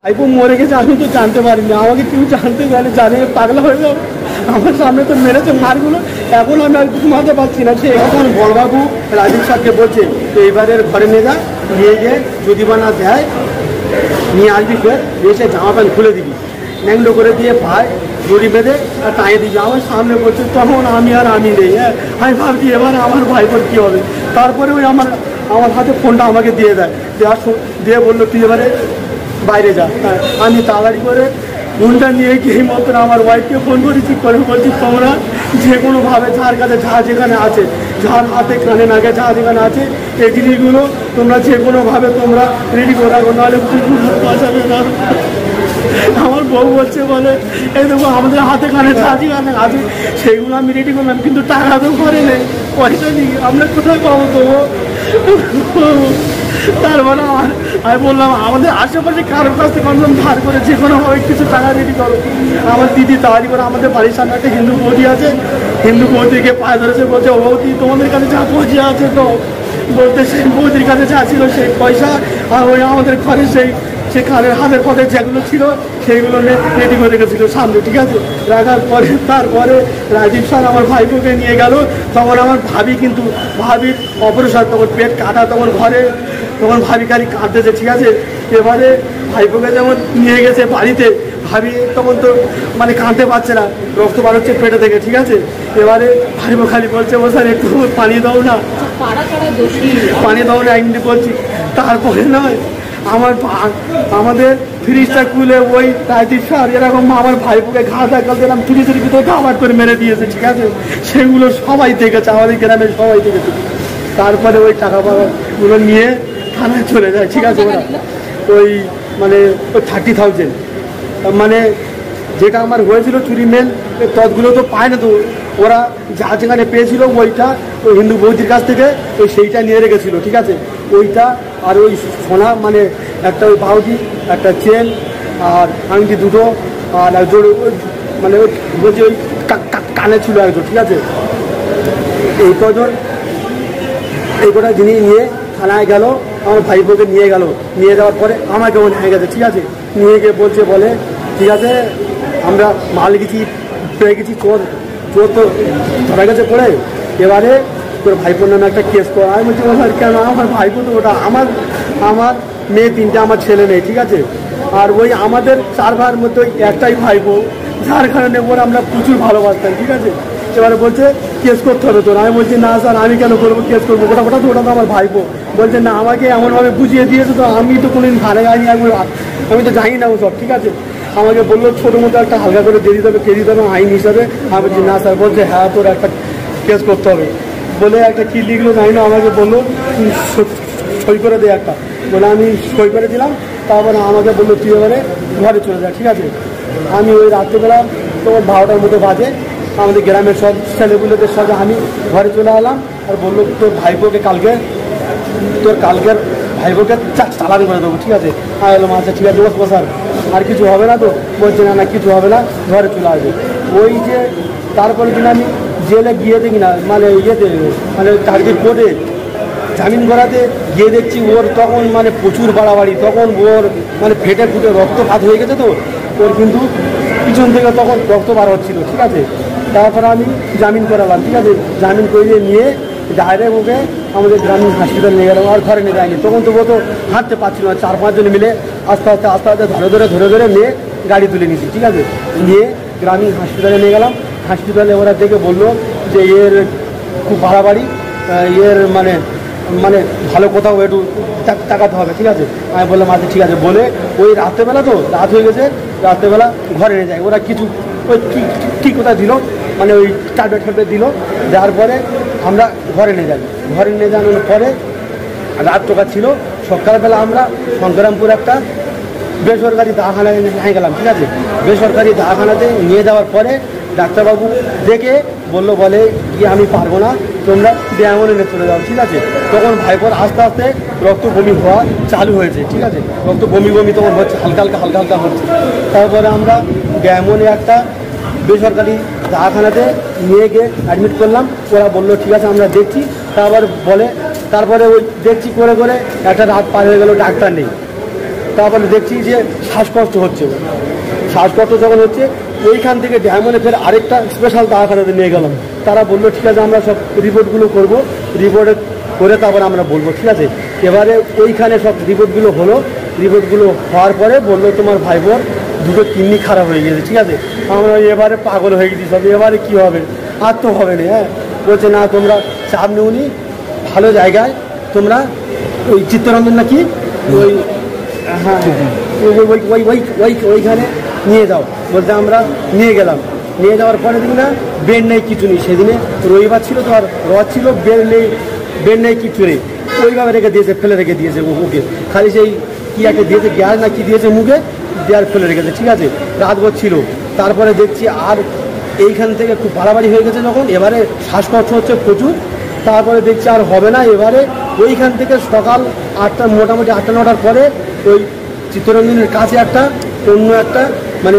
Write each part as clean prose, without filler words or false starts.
ভাইপো মরে গেছে আমি তো জানতে পারিনি, আমাকে কেউ জানতে পারে জানে পাগলা হয়ে যাও। আমার সামনে তো মেরেছে মারগুলো, এখন আমি আর ঘুমাতে পারছি না। সে এখন বড়বাবু রাজীব সাহেবকে বলছে তো এইবারের ঘরে নিয়ে যা, নিয়ে গিয়ে যদি বা না দেয় নিয়ে আসবি, ফের এসে জামা প্যান্ট খুলে দিবি, ন্যাংলো করে দিয়ে ভাই দড়ি বেঁধে আর টাঙিয়ে দিবি। আমার সামনে বলছে তখন আমি নেই। হ্যাঁ আমি ভাবছি এবার আমার ভাইপোর কী হবে। তারপরে ওই আমার হাতে ফোনটা আমাকে দিয়ে দেয়, দিয়ে বললো তুই এবারে বাইরে যা। হ্যাঁ আমি তাড়াতাড়ি করে ফোনটা নিয়ে গিয়ে মতন আমার ওয়াইফকে ফোন করেছি, করে বলছি তোমরা যে কোনোভাবে যার কাছে যা যেখানে আছে, যার হাতে কানে নাকে যা যেখানে আছে এই জিনিসগুলো তোমরা যে কোনোভাবে তোমরা রেডি করে রাখো, নাহলে বাঁচাবে না। আমার বউ বলছে বলে এই দেখো আমাদের হাতে কানে যা যেখানে আছে সেইগুলো আমি রেডি করলাম, কিন্তু টাকা তো ঘরে নেই, পয়সা নেই, আমরা কোথায় পাবো তবু। তারপরে আমি বললাম আমাদের আশেপাশে কারোর কাছ থেকে কনফার্ম ধার করে যে কোনোভাবে কিছু টাকা রেডি করো। আমার দিদি তাড়াতাড়ি করে আমাদের বাড়ির সামনে একটা হিন্দু বৌদি আছে, হিন্দু বৌদিকে পায়ে ধরেছে, বলছে ও বৌদি তোমাদের কাছে যা পয়সা আছে তো, বলতে সেই বৌদির কাছে যা ছিল সেই পয়সা আর ওই আমাদের ঘরে সে কানের হাতের পথে যেগুলো ছিল সেইগুলো রেডি করে রেখেছিল সামনে, ঠিক আছে। রাখার পরে তারপরে রাজীব স্যার আমার ভাইপোকে নিয়ে গেল। তখন আমার ভাবি, কিন্তু ভাবির অপারেশন, তখন পেট কাটা, তখন ঘরে তখন ভাবি খালি কাঁদতেছে, ঠিক আছে। এবারে ভাইপোকে যেমন নিয়ে গেছে বাড়িতে, ভাবি তখন তো মানে কাঁদতে পারছে না, রক্ত বার হচ্ছে পেটে থেকে, ঠিক আছে। এবারে ভাইপো খালি বলছে ও স্যার একটু পানি দাও না, পানি দাও না, এমনি বলছি। তারপরে নয় আমাদের ফ্রিজটা খুলে ওই রাজীব স্যার এরকম আমার ভাইপোকে ঘা দেখাল দিলাম, ফ্রিজের ভিতরে ঘাবার করে মেরে দিয়েছে, ঠিক আছে। সেগুলো সবাই দেখেছে, আমাদের গ্রামের সবাই দেখেছে। তারপরে ওই টাকা পাওয়াগুলো নিয়ে থানায় চলে যায়, ঠিক আছে। ওরা ওই মানে ওই 30,000 মানে যেটা আমার হয়েছিল চুরি মেল ততগুলো তো পায় না, তো ওরা যা যেখানে পেয়েছিল ওইটা ওই হিন্দু বৌদির কাছ থেকে ওই সেইটা নিয়ে রেখেছিল, ঠিক আছে। ওইটা আর ওই সোনা মানে একটা ওই বাউদি, একটা চেন আর আংটি দুটো আর একজন মানে ওই বলছি ওই কানে ছিল একজন, ঠিক আছে। এই কটা জিনিস নিয়ে থানায় গেল, আমার ভাইপোকে নিয়ে গেল, নিয়ে যাওয়ার পরে আমাকেও নিয়ে গেছে, ঠিক আছে। নিয়ে গিয়ে বলছে বলে ঠিক আছে আমরা মাল গেছি পেয়ে গেছি, চোর তো ধরা গেছে পড়ে, এবারে তোর ভাইপোর নামে একটা কেস কর। আমি বলছি স্যার কেন, আমার ভাইপো তো ওটা আমার মেয়ে 3টে, আমার ছেলে নেই, ঠিক আছে। আর ওই আমাদের 4 ভাইয়ের মধ্যে ওই একটাই ভাইপো, যার কারণে ওরা আমরা প্রচুর ভালোবাসতাম, ঠিক আছে। এবারে বলছে কেস করতে হবে তোর। আমি বলছি না স্যার আমি কেন করবো, কেস করবো, ওটা তো আমার ভাইপো। বলছে না আমাকে এমনভাবে বুঝিয়ে দিয়েছে তো আমি তো কোনোদিন ধারে গাড়ি আমি তো জানি না ওসব, ঠিক আছে। আমাকে বললো ছোটো মতো একটা হালকা করে দিয়ে দিতে হবে, কে দিতে হবে আইন হিসাবে। আমি বলছি না স্যার। বলছে হ্যাঁ তোর একটা কেস করতে হবে বলে একটা কী লিখলো জানি না, আমাকে বললো সই করে দে একটা, বলে আমি সই করে দিলাম। তারপরে আমাকে বললো তুই এবারে ঘরে চলে যা, ঠিক আছে। আমি ওই রাত্রিবেলা তোমার 12টার মতো বাজে আমাদের গ্রামের সব ছেলেগুলোদের সাথে আমি ঘরে চলে এলাম। আর বললো তোর ভাইপোকে কালকের ভাইপোকে চালান করে দেবো, ঠিক আছে। আমি বললাম আচ্ছা ঠিক আছে বস স্যার, আর কিছু হবে না তো? বলছে না কিছু হবে না, ঘরে চলে আসবে। ওই যে তারপরে দিন আমি জেলে গিয়ে দেখি না মানে ইয়েতে মানে টার্গেট কোর্টে জামিন করাতে গিয়ে দেখছি ওর তখন মানে প্রচুর বাড়াবাড়ি, তখন ওর মানে ফেটে ফুটে রক্তপাত হয়ে গেছে, তো ওর কিন্তু পিছন থেকে তখন রক্ত বার হচ্ছিলো, ঠিক আছে। তারপরে আমি জামিন করালাম, ঠিক আছে। জামিন করিয়ে নিয়ে ডাইরেক্ট ওকে আমাদের গ্রামীণ হসপিটাল নিয়ে গেলাম, আর ঘরে নিয়ে যায়নি। তখন তো ও তো হাঁটতে পারছিল না, 4-5 জন মিলে আস্তে আস্তে ধরে নিয়ে গাড়ি তুলে নিয়েছি, ঠিক আছে। নিয়ে গ্রামীণ হসপিটালে নিয়ে গেলাম। হসপিটালে ওরা দেখে বললো যে এর খুব বাড়াবাড়ি, এর মানে ভালো কোথাও একটু তাকাতে হবে, ঠিক আছে। আমি বললাম আচ্ছা ঠিক আছে। বলে ওই রাত্রেবেলা তো রাত হয়ে গেছে, রাত্রেবেলা ঘরে নিয়ে যায় ওরা। কিছু ওই কী কোথায় দিল মানে ওই ট্যাবলেট দিল, দেওয়ার পরে আমরা ঘরে নিয়ে যাই। ঘরে নিয়ে যাওয়ার পরে রাত টোকা ছিল। সকালবেলা আমরা সংগ্রামপুর একটা বেসরকারি দাখানায় নিয়ে গেলাম, ঠিক আছে। বেসরকারি দাখানাতে নিয়ে যাওয়ার পরে ডাক্তারবাবু দেখে বলে কি আমি পারবো না, তোমরা ব্যায়ামনে নিয়ে চলে যাও, ঠিক আছে। তখন ভাইপোর আস্তে আস্তে রক্ত বমি হওয়া চালু হয়েছে, ঠিক আছে। রক্ত বমি তখন হচ্ছে, হালকা হচ্ছে। তারপরে আমরা ব্যায়ামনে একটা বেসরকারি দাখানাতে নিয়ে গিয়ে অ্যাডমিট করলাম। ওরা বললো ঠিক আছে আমরা দেখছি। তারপরে ওই দেখছি করে একটা রাত পার হয়ে গেল, ডাক্তার নেই। তারপরে দেখছি যে শ্বাসকষ্ট হচ্ছে, শ্বাসকষ্ট যখন হচ্ছে ওইখান থেকে ডায়মন্ডে ফের আরেকটা স্পেশাল দওয়াখানাতে নিয়ে গেলাম। তারা বললো ঠিক আছে আমরা সব রিপোর্টগুলো করবো, রিপোর্টে করে তারপরে আমরা বলবো, ঠিক আছে। এবারে ওইখানে সব রিপোর্টগুলো হলো, রিপোর্টগুলো হওয়ার পরে বললো তোমার ভাইবোর দুটো কিডনি খারাপ হয়ে গেছে, ঠিক আছে। আমরা এবারে পাগল হয়ে গেছি সব, এবারে কী হবে, আর তো হবে না। হ্যাঁ বলছে না তোমরা চাপ নেওনি, ভালো জায়গায় তোমরা ওই চিত্তরঞ্জন নাকি ওই হ্যাঁ ওইখানে নিয়ে যাও। বলতে আমরা নিয়ে গেলাম, নিয়ে যাওয়ার পরে দিন না বেড নেই কিছু নেই, সেদিনে রবিবার ছিল তো আর রথ ছিল, বেড নেই কিছু নেই, ওইভাবে রেখে দিয়েছে, ফেলে রেখে দিয়েছে ওকে, খালি সেই কী একটা দিয়েছে গ্যাস না কি দিয়েছে মুখে দেওয়ার ফেলে রেখেছে, ঠিক আছে। রাতভর ছিল, তারপরে দেখছি আর এইখান থেকে খুব বাড়াবাড়ি হয়ে গেছে যখন, এবারে শ্বাসকষ্ট হচ্ছে প্রচুর, তারপরে দেখছি আর হবে না। এবারে ওইখান থেকে সকাল 8টা মোটামুটি 8টা-9টার পরে ওই চিত্তরঞ্জনের কাছে একটা অন্য একটা মানে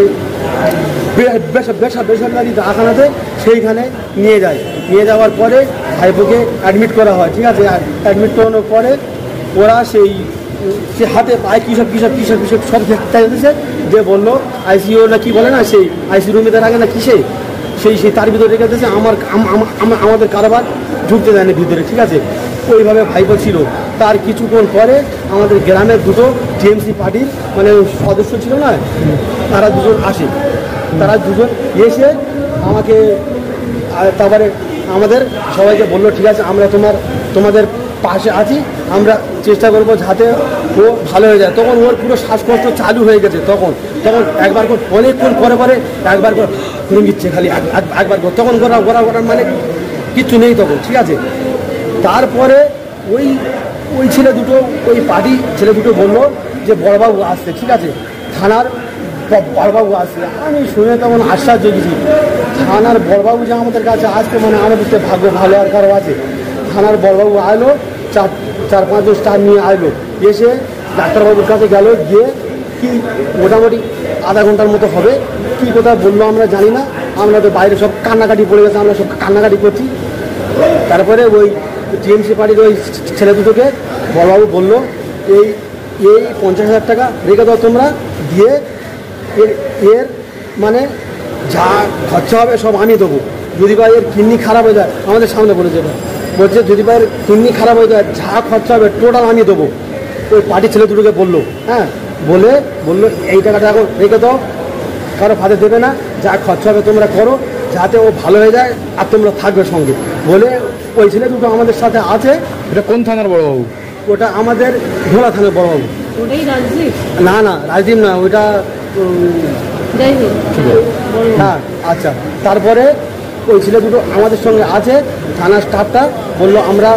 বেসরকারি দওয়াখানাতে সেইখানে নিয়ে যায়। নিয়ে যাওয়ার পরে ভাইপোকে অ্যাডমিট করা হয়, ঠিক আছে। অ্যাডমিট করানোর পরে ওরা সেই সে হাতে পায়ে কী সব সব দেখতে দিয়েছে, যে বললো আইসিইউ না কি বলে না, সেই আইসিইউ রুমে তার আগে না কি সেই তার ভিতরে রেখে দিয়েছে, আমাদের কারবার ঢুকতে দেয়নি ভিতরে, ঠিক আছে। ওইভাবে ভাইপো ছিল। তার কিছুক্ষণ পরে আমাদের গ্রামের দুটো টিএমসি পার্টির মানে সদস্য ছিল না, তারা দুজন আসে, তারা দুজন এসে আমাকে তারপরে আমাদের সবাইকে বললো ঠিক আছে আমরা তোমাদের পাশে আছি, আমরা চেষ্টা করবো যাতে ও ভালো হয়ে যায়। তখন ওর পুরো শ্বাসকষ্ট চালু হয়ে গেছে, তখন একবার করে অনেকক্ষণ পরে একবার করে দিচ্ছে, খালি একবার করে, তখন করার মানে কিচ্ছু নেই তখন, ঠিক আছে। তারপরে ওই ছেলে দুটো, ওই পার্টি ছেলে দুটো বললো যে বড়বাবু আসছে, ঠিক আছে, থানার বড়বাবু আসছে। আমি শুনে তখন আশ্চর্য গেছি, থানার বড়বাবু যে আমাদের কাছে আসছে মানে আমাদের তো ভাগ্য ভালো আর কারো আছে। থানার বড়বাবু আলো, 4-5 স্টার নিয়ে আসলো, এসে ডাক্তারবাবুর কাছে গেল, গিয়ে কি মোটামুটি আধা ঘন্টার মতো হবে, কি কথা বললো আমরা জানি না, আমরা তো বাইরে সব কান্নাকাটি পড়ে গেছে, আমরা সব কান্নাকাটি করছি। তারপরে ওই টিএমসি পার্টির ওই ছেলে দুটোকে বড়বাবু বললো এই 50,000 টাকা রেখে দাও তোমরা, দিয়ে এর মানে যা খরচা হবে সব আমি দেবো, যদি বা এর কিডনি খারাপ হয়ে যায়, আমাদের সামনে বলেছে, বলছে যদি বা এর কিডনি খারাপ হয়ে যায় যা খরচা হবে টোটাল আমি দেবো। ওই পার্টির ছেলে দুটোকে বললো, হ্যাঁ বললো এই টাকাটা এখন রেখে দাও, কারো ফাঁদে দেবে না, যা খরচা হবে তোমরা করো, যাতে ও ভালো হয়ে যায় আর তোমরা থাকবে সঙ্গে বলে। ওই ছেলে দুটো আমাদের সাথে আছে। এটা কোন থানার বড়বাবু? ওটা আমাদের ঢোলা থানার বড়বাবু। না রাজদীপ না, ওইটা হ্যাঁ আচ্ছা। তারপরে ওই ছেলে দুটো আমাদের সঙ্গে আছে, থানার স্টাফটা বললো আমরা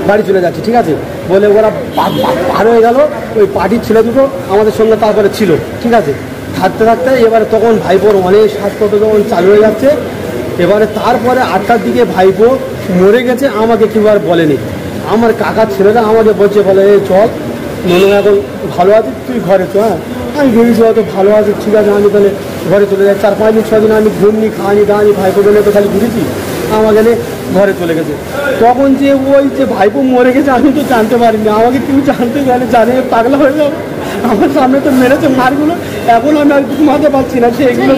বাড়ি চলে যাচ্ছি, ঠিক আছে বলে ওরা পার হয়ে গেল। ওই পার্টির ছেলে দুটো আমাদের সঙ্গে তারপরে ছিল, ঠিক আছে। থাকতে এবারে তখন ভাইপোর অনেক শ্বাসকষ্ট যখন চালু হয়ে যাচ্ছে, এবারে তারপরে 8টার দিকে ভাইপো মরে গেছে, আমাকে কেউ আর বলেনি। আমার কাকার ছেলেরা আমাকে বলে চল মনে এখন ভালো আছে, তুই ঘরে চ। হ্যাঁ আমি ভেবেছি হয়তো ভালো আছে, ঠিক আছে আমি তাহলে ঘরে চলে যাই। 4-5 দিন 6 দিন আমি ঘুমনি খাওয়ানি দাঁড়ানি, ভাইপো গেলে তো খালি ঘুরেছি, আমার গেলে ঘরে চলে গেছে। তখন যে ওই যে ভাইপো মরে গেছে আমি তো জানতে পারিনি, আমাকে কেউ জানতে জানে পাগলা হয়ে যাও। আমার সামনে তো মেরেছে মারগুলো, এখন আমি আর ঘুমাতে পারছি না। সেগুলো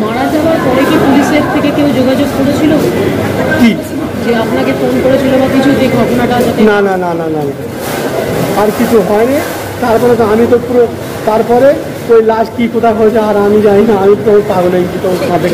মারা যাওয়ার পরে কি পুলিশের থেকে কেউ যোগাযোগ করেছিল কি যে আপনাকে ফোন করেছিল বা কিছু, যে ঘটনাটা? না আর কিছু হয়নি। তারপরে তো আমি তো পুরো তারপরে ওই লাশ কি কোথায় হয়েছে আর আমি জানি না, আমি তো পাগল হয়ে গেছি তো কাঁদতে